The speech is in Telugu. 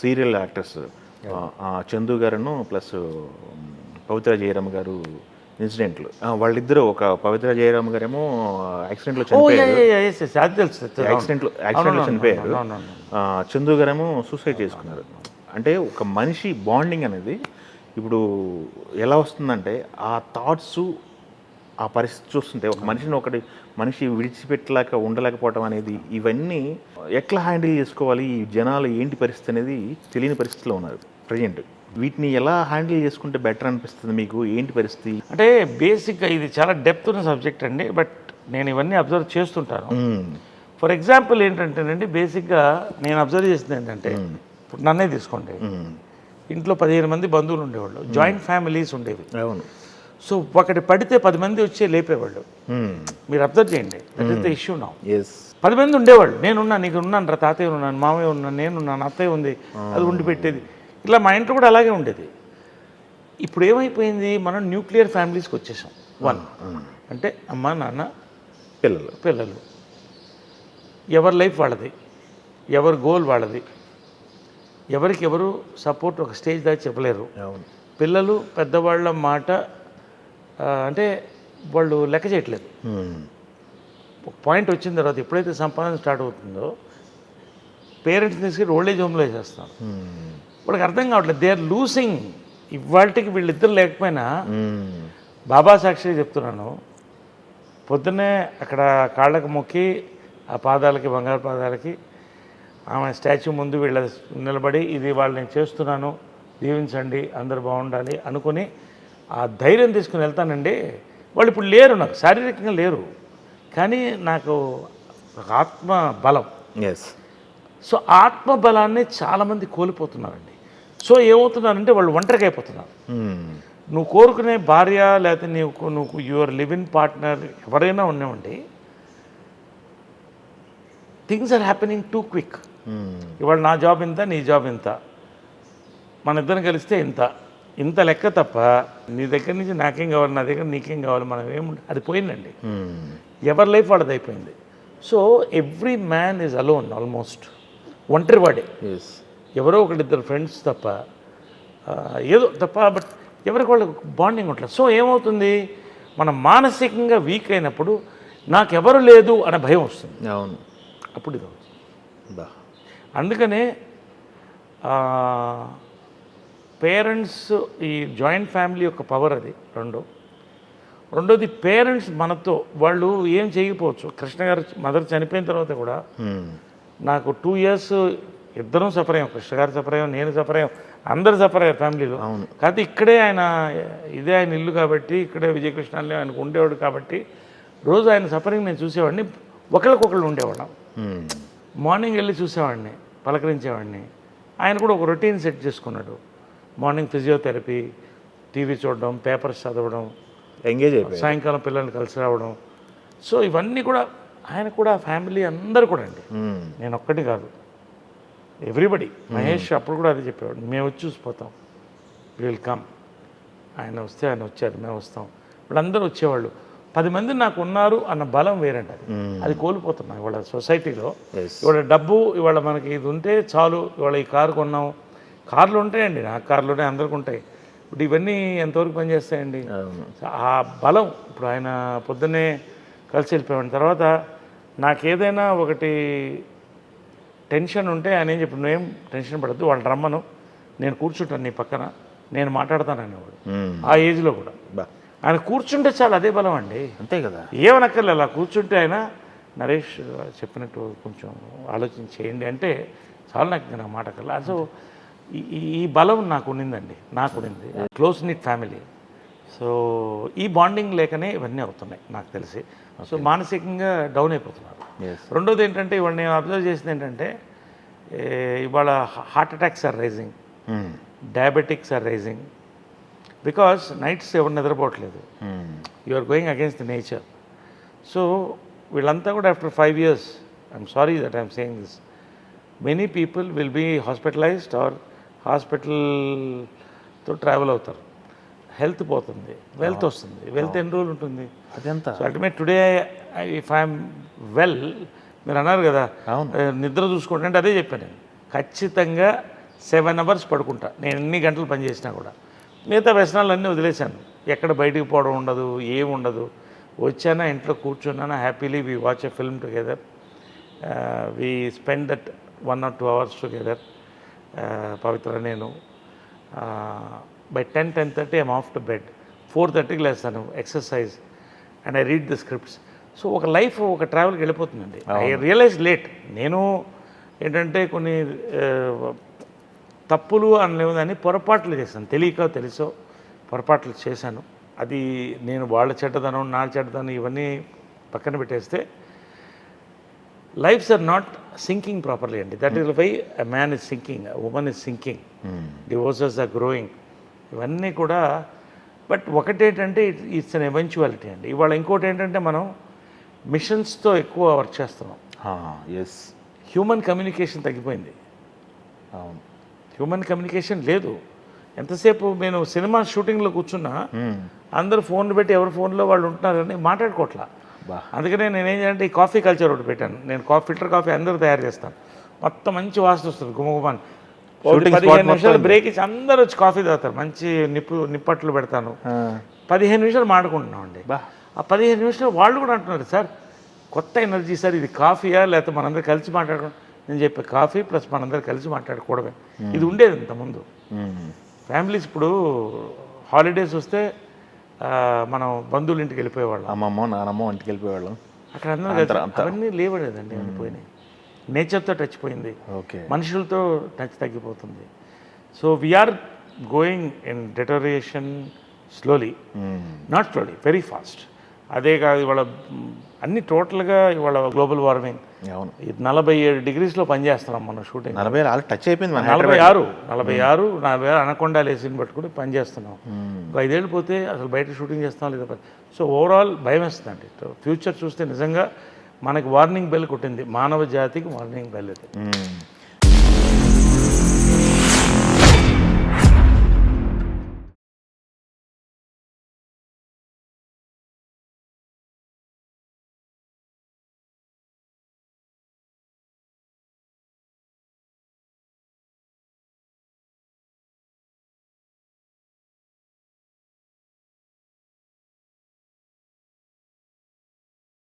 సీరియల్ యాక్టర్స్ చందు గారును ప్లస్ పవిత్ర జయరామ్ గారు ఇన్సిడెంట్లు వాళ్ళిద్దరూ ఒక పవిత్ర జయరామ్ గారేమో యాక్సిడెంట్లో చనిపోయారు. యాక్సిడెంట్లో చనిపోయారు. చందు గారేమో సూసైడ్ చేసుకున్నారు. అంటే ఒక మనిషి బాండింగ్ అనేది ఇప్పుడు ఎలా వస్తుందంటే ఆ థాట్స్ ఆ పరిస్థితి చూస్తుంటే ఒక మనిషి విడిచిపెట్టలేక ఉండలేకపోవడం అనేది ఇవన్నీ ఎట్లా హ్యాండిల్ చేసుకోవాలి, ఈ జనాలు ఏంటి పరిస్థితి అనేది తెలియని పరిస్థితిలో ఉన్నారు ప్రజెంట్. వీటిని ఎలా హ్యాండిల్ చేసుకుంటే బెటర్ అనిపిస్తుంది మీకు? ఏంటి పరిస్థితి అంటే బేసిక్గా ఇది చాలా డెప్త్ ఉన్న సబ్జెక్ట్ అండి. బట్ నేను ఇవన్నీ అబ్జర్వ్ చేస్తుంటాను. ఫర్ ఎగ్జాంపుల్ ఏంటంటేనండి, బేసిక్గా నేను అబ్జర్వ్ చేసింది ఏంటంటే, ఇప్పుడు నన్నే తీసుకోండి, ఇంట్లో 15 మంది బంధువులు ఉండేవాళ్ళు, జాయింట్ ఫ్యామిలీస్ ఉండేవి. అవును. సో ఒకటి పడితే 10 మంది వచ్చి లేపేవాళ్ళు. మీరు అబ్జర్వ్ చేయండి, that is the issue now. 10 మంది ఉండేవాళ్ళు. నేనున్నా, నీకు ఉన్నాను రా, తాతయ్య ఉన్నాను, మామయ్య ఉన్నాను, నేనున్నాను, అత్తయ్య ఉంది, అది ఉండి పెట్టేది. ఇట్లా మా ఇంట్లో కూడా అలాగే ఉండేది. ఇప్పుడు ఏమైపోయింది, మనం న్యూక్లియర్ ఫ్యామిలీస్కి వచ్చేసాం. అంటే అమ్మ, నాన్న, పిల్లలు, ఎవరి లైఫ్ వాళ్ళది, ఎవరి గోల్ వాళ్ళది, ఎవరికి ఎవరు సపోర్ట్ ఒక స్టేజ్ దాకా చెప్పలేరు. పిల్లలు పెద్దవాళ్ళ మాట అంటే వాళ్ళు లెక్క చేయట్లేదు. ఒక పాయింట్ వచ్చిన తర్వాత ఎప్పుడైతే సంపాదన స్టార్ట్ అవుతుందో పేరెంట్స్ తీసుకెళ్ళి ఓల్డేజ్ హోమ్లో వేసేస్తాం. వాళ్ళకి అర్థం కావట్లేదు, దే ఆర్ లూసింగ్. ఇవాళకి వీళ్ళిద్దరు లేకపోయినా, బాబా సాక్షిగా చెప్తున్నాను, పొద్దున్నే అక్కడ కాళ్ళకు మొక్కి ఆ పాదాలకి, బంగారు పాదాలకి, ఆమె స్టాచ్యూ ముందు వీళ్ళ నిలబడి, ఇది వాళ్ళు నేను చేస్తున్నాను, దీవించండి, అందరు బాగుండాలి అనుకుని ఆ ధైర్యం తీసుకుని వెళ్తానండి. వాళ్ళు ఇప్పుడు లేరు, నాకు శారీరకంగా లేరు, కానీ నాకు ఒక ఆత్మ బలం. సో ఆత్మ బలాన్ని చాలామంది కోల్పోతున్నారండి. సో ఏమవుతున్నారంటే వాళ్ళు ఒంటరిగా అయిపోతున్నారు. నువ్వు కోరుకునే భార్య, లేకపోతే నువ్వు యువర్ లివింగ్ పార్ట్నర్ ఎవరైనా ఉన్నామండి, things are happening too quick. ఇవాళ నా జాబ్ ఇంత, నీ జాబ్ ఇంత, మన ఇద్దరం కలిస్తే ఇంత లెక్క తప్ప నీ దగ్గర నుంచి నాకేం కావాలి, నా దగ్గర నీకేం కావాలి, మనం అది పోయిందండి. ఎవరి లైఫ్ వాళ్ళది అయిపోయింది. So every man is alone almost. ఒంటరి వాడే, ఎవరో ఒకటిద్దరు ఫ్రెండ్స్ తప్ప, ఏదో తప్ప, బట్ ఎవరికి వాళ్ళకి బాండింగ్ ఉండలేదు. సో ఏమవుతుంది, మనం మానసికంగా వీక్ అయినప్పుడు నాకెవరు లేదు అనే భయం వస్తుంది. అవును, అప్పుడు ఇది అవుతుంది. అందుకనే పేరెంట్స్, ఈ జాయింట్ ఫ్యామిలీ యొక్క పవర్ అది. రెండోది పేరెంట్స్ మనతో వాళ్ళు ఏం చేయకపోవచ్చు. కృష్ణ గారు మదర్ చనిపోయిన తర్వాత కూడా నాకు 2 years ఇద్దరం సఫర్ అయ్యాం. కృష్ణ గారు సఫర్ అయ్యాం, నేను సఫర్ అయ్యాం, అందరు సఫర్ అయ్యారు ఫ్యామిలీలో. కాకపోతే ఇక్కడే ఇదే ఆయన ఇల్లు కాబట్టి, ఇక్కడే విజయకృష్ణాల్లో ఆయనకు ఉండేవాడు కాబట్టి రోజు ఆయన సఫరింగ్ నేను చూసేవాడిని. ఒకళ్ళకొకళ్ళు ఉండేవాళ్ళం. మార్నింగ్ వెళ్ళి చూసేవాడిని, పలకరించేవాడిని. ఆయన కూడా ఒక రొటీన్ సెట్ చేసుకున్నాడు. మార్నింగ్ ఫిజియోథెరపీ, టీవీ చూడడం, పేపర్స్ చదవడం, ఎంగేజ్ అయిపోయి సాయంకాలం పిల్లల్ని కలిసి రావడం. సో ఇవన్నీ కూడా ఆయన కూడా ఫ్యామిలీ అందరూ కూడా అండి, నేను ఒక్కటి కాదు, ఎవ్రీబడి. మహేష్ అప్పుడు కూడా అదే చెప్పేవాడు, మేము వచ్చి చూసిపోతాం, విల్ కమ్. ఆయన వస్తే ఆయన వచ్చారు, మేము వస్తాం. వాళ్ళందరూ వచ్చేవాళ్ళు. 10 మంది నాకు ఉన్నారు అన్న బలం వేరంట. అది కోల్పోతున్నాం ఇవాళ సొసైటీలో. ఇవాళ డబ్బు, ఇవాళ మనకి ఇది ఉంటే చాలు, ఇవాళ ఈ కారు కొన్నాం, కార్లు ఉంటాయండి, నాకు కార్లునే, అందరికి ఉంటాయి. ఇప్పుడు ఇవన్నీ ఎంతవరకు పనిచేస్తాయండి? ఆ బలం. ఇప్పుడు ఆయన పొద్దున్నే కలిసి వెళ్ళిపోయాడు. తర్వాత నాకేదైనా ఒకటి టెన్షన్ ఉంటే ఆయన ఏం చెప్పి, నువ్వేం టెన్షన్ పడద్దు, వాళ్ళు రమ్మను, నేను కూర్చుంటాను నీ పక్కన, నేను మాట్లాడతాను అనేవాడు. ఆ ఏజ్లో కూడా ఆయన కూర్చుంటే చాలు, అదే బలం అండి. అంతే కదా, ఏమనక్కర్లే, అలా కూర్చుంటే ఆయన నరేష్ చెప్పినట్టు కొంచెం ఆలోచన చేయండి అంటే చాలు, నాకు నా మాట కల్లా. సో ఈ బలం నాకు ఉన్నిందండి, నాకు ఉన్నింది. Close knit family. సో ఈ బాండింగ్ లేకనే ఇవన్నీ అవుతున్నాయి నాకు తెలిసి. సో మానసికంగా డౌన్ అయిపోతున్నారు. రెండోది ఏంటంటే, ఇవాళ నేను అబ్జర్వ్ చేసింది ఏంటంటే, ఇవాళ heart attacks are rising, diabetics are rising, because nights ఎవరు నిద్రపోవట్లేదు. You are going against the nature. So వీళ్ళంతా కూడా after 5 years, I'm sorry that I'm saying this, many people will be hospitalised or హాస్పిటల్తో ట్రావెల్ అవుతారు. హెల్త్ పోతుంది, వెల్త్ వస్తుంది. వెల్త్ ఎన్ని రోజులు ఉంటుంది? అదంతా. So ultimate today if I'm well, మీరు అన్నారు కదా నిద్ర చూసుకోండి అంటే అదే చెప్పాను నేను. ఖచ్చితంగా 7 hours పడుకుంటా నేను ఎన్ని గంటలు పని చేసినా కూడా. మిగతా వ్యసనాలన్నీ వదిలేశాను. ఎక్కడ బయటికి పోవడం ఉండదు, ఏం ఉండదు. వచ్చానా ఇంట్లో కూర్చున్నానా, happily we watch a film together, we spend that 1 or 2 hours together. Pavitra నేను by 10-10:30 I'm off to bed. 4:30కి లేస్తాను, exercise and I read the scripts. So ఒక లైఫ్ ఒక ట్రావెల్కి వెళ్ళిపోతుందండి. I realise late. నేను ఏంటంటే కొన్ని తప్పులు అనలేదని పొరపాట్లు చేశాను, తెలియక తెలుసో పొరపాట్లు చేశాను. అది నేను వాళ్ళ చెడ్డదనం, నా చెడ్డదనం ఇవన్నీ పక్కన పెట్టేస్తే lives are not sinking properly అండి. That is why a man is sinking, a woman is sinking, divorces are growing, ఇవన్నీ కూడా. బట్ ఒకటేంటంటే ఇట్స్ అన్ ఎవెన్చువాలిటీ అండి. ఇవాళ ఇంకోటి ఏంటంటే మనం మిషన్స్తో ఎక్కువ వర్క్ చేస్తున్నాం. ఎస్, హ్యూమన్ కమ్యూనికేషన్ తగ్గిపోయింది. అవును, హ్యూమన్ కమ్యూనికేషన్ లేదు. ఎంతసేపు నేను సినిమా షూటింగ్లో కూర్చున్నా అందరూ ఫోన్లు పెట్టి ఎవరి ఫోన్లో వాళ్ళు ఉంటున్నారని మాట్లాడుకోవట్లా. అందుకనే నేనేం చేయాలంటే ఈ కాఫీ కల్చర్ ఒకటి పెట్టాను. నేను ఫిల్టర్ కాఫీ అందరూ తయారు చేస్తాను. మొత్తం మంచి వాసన వస్తుంది, గుమగుమాన్. 15 నిమిషాలు బ్రేక్ ఇచ్చి అందరూ వచ్చి కాఫీ తాగుతారు. మంచి నిప్పట్లు పెడతాను. 15 నిమిషాలు మాట్లాడుకుంటున్నాం అండి. ఆ 15 నిమిషాలు వాళ్ళు కూడా అంటున్నారు, సార్ కొత్త ఎనర్జీ సార్, ఇది కాఫీయా లేకపోతే మనందరూ కలిసి మాట్లాడుకోవడం. నేను చెప్పే కాఫీ ప్లస్ మనందరూ కలిసి మాట్లాడుకోవడమే. ఇది ఉండేది ఇంతకుముందు. ఫ్యామిలీస్ ఇప్పుడు హాలిడేస్ వస్తే మనం బంధువుల ఇంటికి వెళ్ళిపోయేవాళ్ళం, అమ్మమ్మ నానమ్మ ఇంటికి వెళ్ళిపోయేవాళ్ళం. అక్కడ అందరూ అవన్నీ లేవలేదండి, వెళ్ళిపోయినాయి. నేచర్తో టచ్ పోయింది, ఓకే, మనుషులతో టచ్ తగ్గిపోతుంది. So we are going in deterioration slowly, not slowly, very fast. అదే కాదు ఇవాళ అన్ని టోటల్గా ఇవాళ గ్లోబల్ వార్మింగ్. అవును, 47 degreesలో పనిచేస్తున్నాం మనం షూటింగ్. 40 టచ్ అయిపోయింది. 46 అనకొండ లేసిని పట్టుకుని పనిచేస్తున్నాం. ఒక 5 ఏళ్ళు పోతే అసలు బయట షూటింగ్ చేస్తాం లేదా. సో ఓవరాల్ భయం వేస్తుందండి. ఫ్యూచర్ చూస్తే నిజంగా మనకి వార్నింగ్ బెల్ కొట్టింది, మానవ జాతికి వార్నింగ్ బెల్ ఇది.